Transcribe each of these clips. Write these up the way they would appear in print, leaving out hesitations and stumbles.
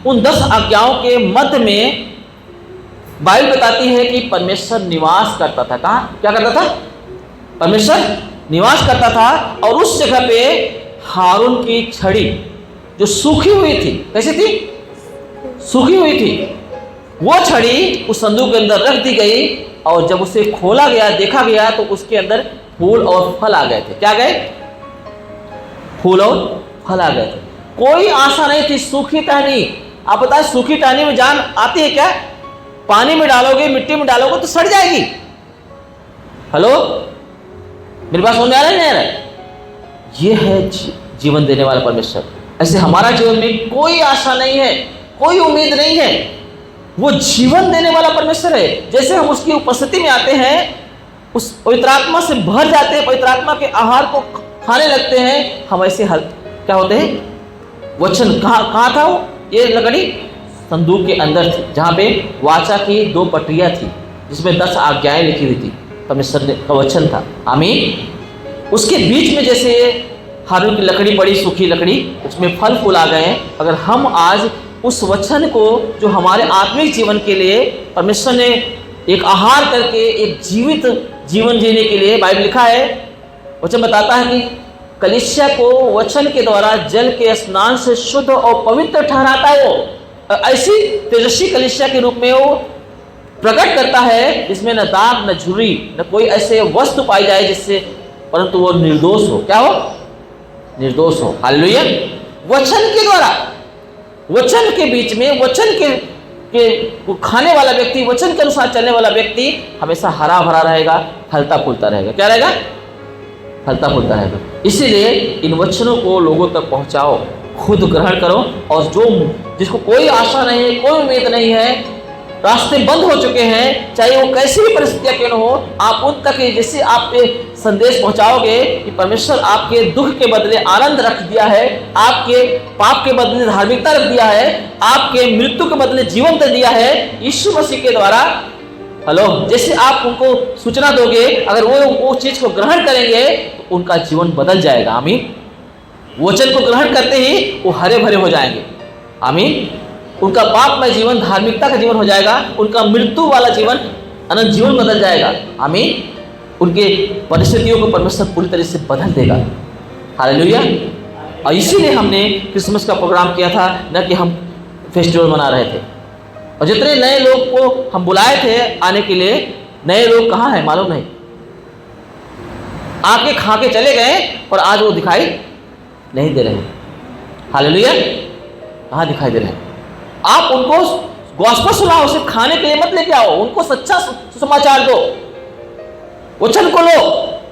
उन 10 आज्ञाओं के मध्य में बाइबल बताती है कि परमेश्वर निवास करता था। कहाँ क्या करता था? परमेश्वर निवास करता था। और उस जगह पे हारून की छड़ी जो सूखी हुई थी, कैसी थी? सूखी हुई थी। वो छड़ी उस संदूक के अंदर रख दी गई और जब उसे खोला गया, देखा गया, तो उसके अंदर फूल और फल आ गए थे। क्या गए? फूल और फल आ गए थे। कोई आशा नहीं थी। सूखी टहनी, आप बताएं सूखी टहनी में जान आती है क्या? पानी में डालोगे, मिट्टी में डालोगे तो सड़ जाएगी। हेलो, मेरी बात समझ में आ रहा है नहीं आ रहा है? ये है जीवन देने वाला परमेश्वर। ऐसे हमारा जीवन में कोई आशा नहीं है, कोई उम्मीद नहीं है। वो जीवन देने वाला परमेश्वर है। जैसे हम उसकी उपस्थिति में आते हैं, उस पवित्र आत्मा से भर जाते हैं, पवित्र आत्मा के आहार को खाने लगते हैं, हम ऐसे क्या होते हैं? वचन कहाँ था? वो ये लकड़ी संदूक के अंदर थी, जहाँ पे वाचा की 2 पटरियाँ थी, जिसमें 10 आज्ञाएं लिखी हुई थी। परमेश्वर का वचन था। आमीन। उसके बीच में जैसे हारून की लकड़ी पड़ी, सूखी लकड़ी, उसमें फल फूल आ गए। अगर हम आज उस वचन को जो हमारे आत्मिक जीवन के लिए परमेश्वर ने एक आहार करके एक जीवित जीवन जीने के लिए, बाइबल लिखा है, वचन बताता है कि कलीसिया को वचन के द्वारा जल के स्नान से शुद्ध और पवित्र ठहराता है। वो ऐसी तेजस्वी कलीसिया के रूप में वो प्रकट करता है जिसमें न दाग, न झुर्री, न कोई ऐसे वस्तु पाई जाए जिससे, परंतु वो निर्दोष हो। क्या हो? निर्दोष हो। हालेलुया। वचन के द्वारा, वचन के बीच में, वचन के खाने वाला व्यक्ति, वचन के अनुसार चलने वाला व्यक्ति हमेशा हरा भरा रहेगा, फलता फूलता रहेगा। क्या रहेगा? फलता फूलता रहेगा। इसीलिए इन वचनों को लोगों तक पहुंचाओ, खुद ग्रहण करो। और जिसको कोई आशा नहीं है, कोई उम्मीद नहीं है, रास्ते बंद हो चुके हैं, चाहे वो कैसी भी परिस्थितियां क्यों न हो, आप उन तक जैसे आप पे संदेश पहुंचाओगे कि परमेश्वर आपके दुख के बदले आनंद रख दिया है, आपके पाप के बदले धार्मिकता रख दिया है, आपके मृत्यु के बदले जीवन दे दिया है यीशु मसीह के द्वारा। हेलो, जैसे आप उनको सूचना दोगे, अगर वो चीज को ग्रहण करेंगे तो उनका जीवन बदल जाएगा। आमीन। वचन को ग्रहण करते ही वो हरे भरे हो जाएंगे। आमीन। उनका पापमय जीवन धार्मिकता का जीवन हो जाएगा, उनका मृत्यु वाला जीवन अनंत जीवन बदल जाएगा। आमीन। उनके परिस्थितियों को परमेश्वर पूरी तरह से बदल देगा। हालेलुया। और इसीलिए हमने क्रिसमस का प्रोग्राम किया था, न कि हम फेस्टिवल मना रहे थे। और जितने नए लोग को हम बुलाए थे आने के लिए, नए लोग कहाँ हैं मालूम नहीं, आके खा के चले गए और आज वो दिखाई नहीं दे रहे हैं। हालेलुया। कहाँ दिखाई दे रहे हैं? आप उनको गॉस्पेल सुनाओ, उसे खाने के लिए मत लेके आओ, उनको सच्चा समाचार दो, वचन को लो,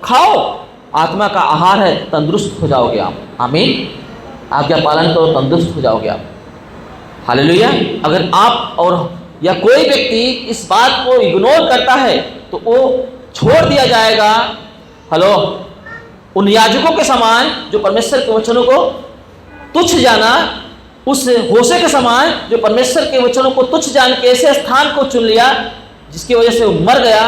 खाओ, आत्मा का आहार है, तंदुरुस्त हो जाओगे आप। आमीन। आज्ञा पालन करो, तंदुरुस्त हो जाओगे आप। हालेलुया। अगर आप और या कोई व्यक्ति इस बात को इग्नोर करता है तो वो छोड़ दिया जाएगा। हेलो, उन याजकों के समान जो परमेश्वर के वचनों को तुच्छ जाना, उस होशे के समान जो परमेश्वर के वचनों को तुच्छ जान के ऐसे स्थान को चुन लिया जिसकी वजह से वो मर गया।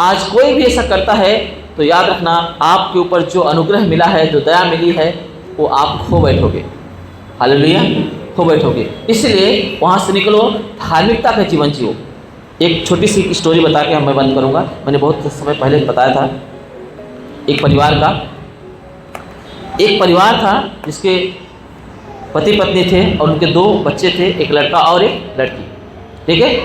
आज कोई भी ऐसा करता है तो याद रखना, आपके ऊपर जो अनुग्रह मिला है, जो दया मिली है, वो आप खो बैठोगे। हालेलुया। खो बैठोगे। इसलिए वहाँ से निकलो, धार्मिकता का जीवन जियो। एक छोटी सी स्टोरी बता के मैं बंद करूँगा। मैंने बहुत समय पहले बताया था, एक परिवार था जिसके पति पत्नी थे और उनके 2 बच्चे थे, एक लड़का और एक लड़की। ठीक है।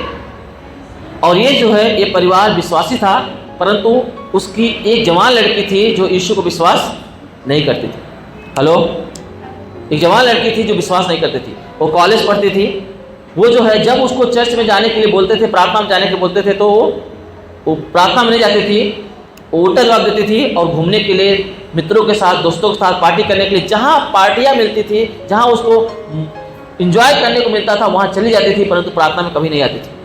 और ये जो है, ये परिवार विश्वासी था, परंतु उसकी एक जवान लड़की थी जो यीशु को विश्वास नहीं करती थी। हेलो, एक जवान लड़की थी जो विश्वास नहीं करती थी। वो कॉलेज पढ़ती थी। वो जो है, जब उसको चर्च में जाने के लिए बोलते थे, प्रार्थना में जाने के बोलते थे, तो वो प्रार्थना में नहीं जाती थी, वो उल्टा जवाब देती थी और घूमने के लिए मित्रों के साथ, दोस्तों के साथ पार्टी करने के लिए, जहाँ पार्टियाँ मिलती थी, जहाँ उसको एंजॉय करने को मिलता था, वहाँ चली जाती थी, परंतु प्रार्थना में कभी नहीं आती थी।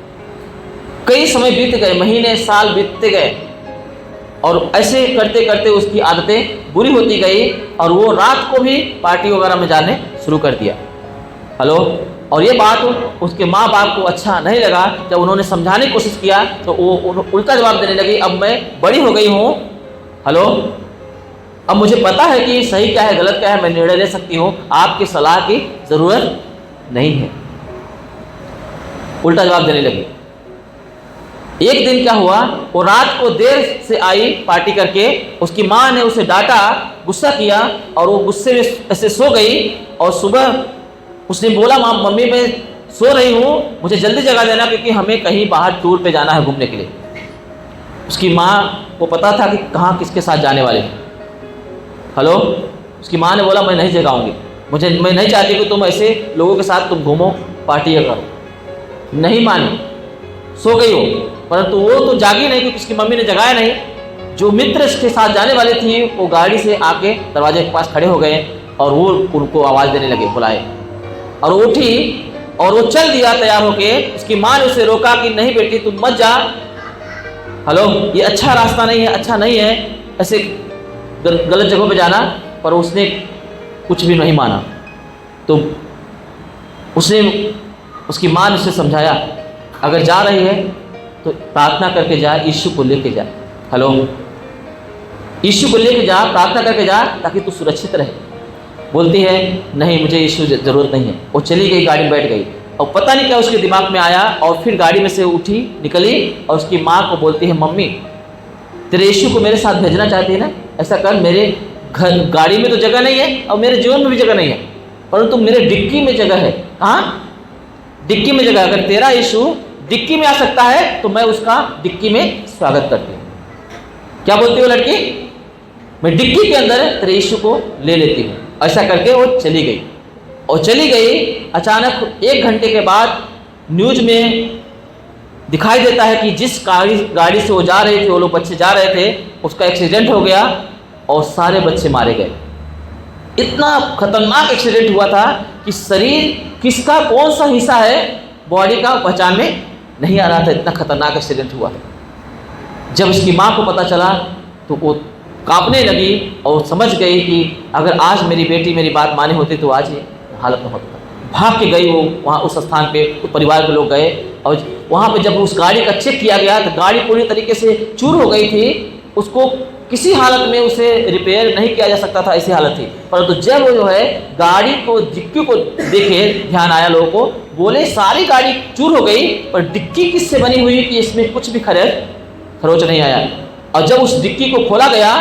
कई समय बीत गए, महीने साल बीतते गए और ऐसे करते करते उसकी आदतें बुरी होती गई और वो रात को भी पार्टी वगैरह में जाने शुरू कर दिया। हेलो। और ये बात उसके माँ बाप को अच्छा नहीं लगा। जब उन्होंने समझाने की कोशिश किया तो वो उल्टा जवाब देने लगी, अब मैं बड़ी हो गई हूँ, हेलो, अब मुझे पता है कि सही क्या है गलत क्या है, मैं निर्णय ले सकती हूँ, आपकी सलाह की ज़रूरत नहीं है। उल्टा जवाब देने लगी। एक दिन क्या हुआ, वो रात को देर से आई पार्टी करके, उसकी माँ ने उसे डांटा, गुस्सा किया और वो गुस्से में ऐसे सो गई। और सुबह उसने बोला, माँ मम्मी मैं सो रही हूँ, मुझे जल्दी जगा देना क्योंकि हमें कहीं बाहर टूर पे जाना है घूमने के लिए। उसकी माँ को पता था कि कहाँ किसके साथ जाने वाले हैं। हेलो, उसकी माँ ने बोला मैं नहीं जगाऊंगी, मैं नहीं चाहती कि तुम ऐसे लोगों के साथ तुम घूमो पार्टी करो। नहीं मानी, सो गई हो। परंतु वो तो जागी नहीं क्योंकि उसकी मम्मी ने जगाया नहीं। जो मित्र इसके साथ जाने वाले थी वो गाड़ी से आके दरवाजे के पास खड़े हो गए और वो उनको आवाज़ देने लगे, बुलाए, और वो उठी और वो चल दिया तैयार होके। उसकी माँ ने उसे रोका कि नहीं बेटी तुम मत जा, हेलो ये अच्छा रास्ता नहीं है, अच्छा नहीं है ऐसे गलत जगहों पे जाना। पर उसने कुछ भी नहीं माना। तो उसकी माँ ने उसे समझाया, अगर जा रही है तो प्रार्थना करके जा, यीशु को लेके जा। हेलो, यीशु को लेके जा, प्रार्थना करके जा ताकि तू सुरक्षित रहे। बोलती है नहीं मुझे यीशु ज़रूरत नहीं है। वो चली गई, गाड़ी में बैठ गई और पता नहीं क्या उसके दिमाग में आया और फिर गाड़ी में से उठी, निकली और उसकी माँ को बोलती है, मम्मी तेरे यीशु को मेरे साथ भेजना चाहती है ना, ऐसा कर, मेरे घर गाड़ी में तो जगह नहीं है और मेरे जीवन में भी जगह नहीं है, परंतु मेरे डिक्की में जगह है। हाँ, डिक्की में जगह, अगर तेरा यीशु डिक्की में आ सकता है तो मैं उसका डिक्की में स्वागत करती हूँ। क्या बोलती हो लड़की, मैं डिक्की के अंदर तेरे यीशु को ले लेती हूँ। ऐसा करके वो चली गई और चली गई। अचानक 1 घंटे के बाद न्यूज में दिखाई देता है कि जिस गाड़ी से वो जा रहे थे, वो लोग बच्चे जा रहे थे, उसका एक्सीडेंट हो गया और सारे बच्चे मारे गए। इतना खतरनाक एक्सीडेंट हुआ था कि शरीर किसका कौन सा हिस्सा है बॉडी का पहचान में नहीं आ रहा था। इतना खतरनाक एक्सीडेंट हुआ था। जब उसकी माँ को पता चला तो वो कांपने लगी और समझ गई कि अगर आज मेरी बेटी मेरी बात मानी होती तो आज ये हालत में होता। भाग के गई वो वहाँ उस स्थान पे, उस परिवार के लोग गए और वहाँ पे जब उस गाड़ी का चेक किया गया तो गाड़ी पूरी तरीके से चूर हो गई थी। उसको किसी हालत में उसे रिपेयर नहीं किया जा सकता था, ऐसी हालत थी। परंतु जब वो जो है गाड़ी को, डिक्की को देखे, ध्यान आया लोगों को, बोले सारी गाड़ी चूर हो गई पर डिक्की किससे बनी हुई कि इसमें कुछ भी खरोच नहीं आया। और जब उस डिक्की को खोला गया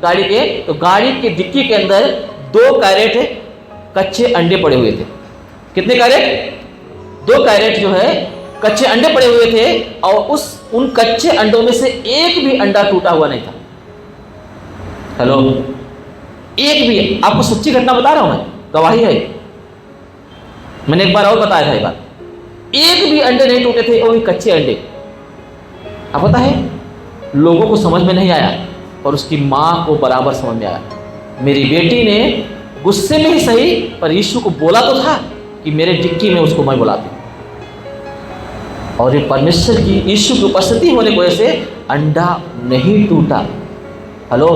गाड़ी के, तो गाड़ी के डिक्की के अंदर 2 कैरेट कच्चे अंडे पड़े हुए थे। कितने कैरेट? 2 कैरेट जो है कच्चे अंडे पड़े हुए थे और उन कच्चे अंडों में से एक भी अंडा टूटा हुआ नहीं था। हेलो, एक भी, आपको सच्ची घटना बता रहा हूं मैं, गवाही है, मैंने एक बार और बताया था ये बात। एक भी अंडे नहीं टूटे थे, वो भी कच्चे अंडे। अब पता है लोगों को समझ में नहीं आया और उसकी माँ को बराबर समझ में आया। मेरी बेटी ने गुस्से में ही सही पर यीशु को बोला तो था कि मेरे डिक्की में उसको मैं बुलाती हूँ। और ये परमेश्वर की, यीशु की उपस्थिति होने की वजह से अंडा नहीं टूटा। हेलो,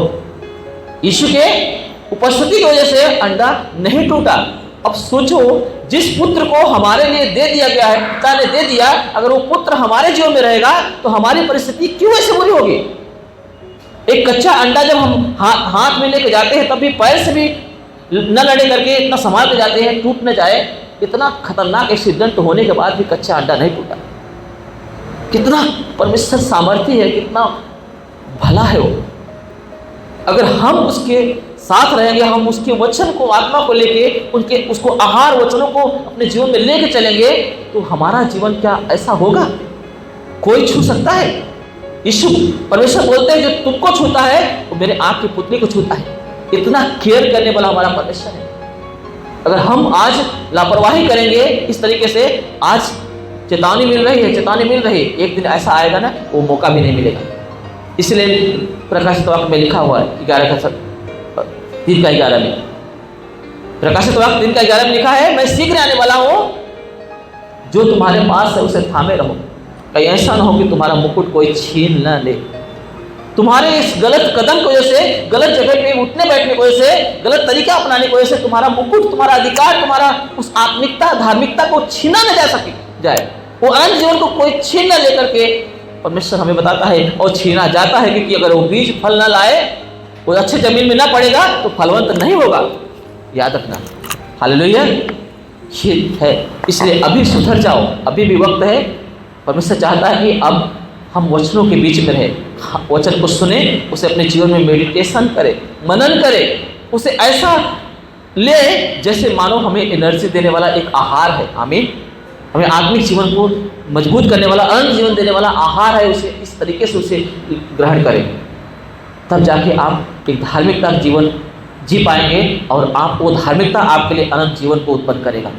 यीशु के उपस्थिति की वजह से अंडा नहीं टूटा। अब सोचो, जिस पुत्र को हमारे लिए दे दिया गया है, पिता ने दे दिया, अगर वो पुत्र हमारे जीवन में रहेगा तो हमारी परिस्थिति क्यों ऐसे बुरी होगी। एक कच्चा अंडा जब हम हाथ में लेके जाते हैं तब भी पैर से भी न लड़े करके इतना संभाल के जाते हैं, टूट न जाए। इतना खतरनाक एक्सीडेंट होने के बाद भी कच्चा अंडा नहीं टूटा। कितना परमेश्वर सामर्थ्य है, कितना भला है वो। अगर हम उसके साथ रहेंगे, हम उसके वचन को, आत्मा को लेके उसको आहार वचनों को अपने जीवन में लेके चलेंगे तो हमारा जीवन क्या ऐसा होगा? कोई छू सकता है? यीशु परमेश्वर बोलते हैं जो तुमको छूता है वो मेरे आँख की पुतली को छूता है। इतना केयर करने वाला हमारा परमेश्वर है। अगर हम आज लापरवाही करेंगे इस तरीके से, आज चेतावनी मिल रही है, एक दिन ऐसा आएगा ना वो मौका भी नहीं मिलेगा। इसलिए प्रकाशित वाक्य में लिखा हुआ है 3:11 में, प्रकाशित वाक्य 3:11 में लिखा है, मैं शीघ्र आने वाला हूँ, जो तुम्हारे पास है उसे थामे रहो, कहीं ऐसा ना हो कि तुम्हारा मुकुट कोई छीन न ले। तुम्हारे इस गलत कदम की वजह से, गलत जगह पे उठने बैठने की वजह से, गलत तरीका अपनाने की वजह से तुम्हारा मुकुट, तुम्हारा अधिकार, तुम्हारा उस आत्मिकता, धार्मिकता को छीना न जाए। वो अनंत जीवन को कोई छीन न लेकर के परमेश्वर हमें बताता है और छीना जाता है, क्योंकि अगर वो बीज फल न लाए, वो अच्छे जमीन में ना पड़ेगा तो फलवंत नहीं होगा। याद रखना। हालेलुया। ये है। इसलिए अभी सुधर जाओ, अभी भी वक्त है। परमेश्वर चाहता है कि अब हम वचनों के बीच में रहे, वचन को सुने, उसे अपने जीवन में मेडिटेशन करें, मनन करें, उसे ऐसा ले जैसे मानो हमें एनर्जी देने वाला एक आहार है। आमीन। हमें आत्मिक जीवन को मजबूत करने वाला, अनंत जीवन देने वाला आहार है, उसे इस तरीके से उसे ग्रहण करें। तब जाके आप एक धार्मिकता जीवन जी पाएंगे और आप वो धार्मिकता आपके लिए अनंत जीवन को उत्पन्न करेगा।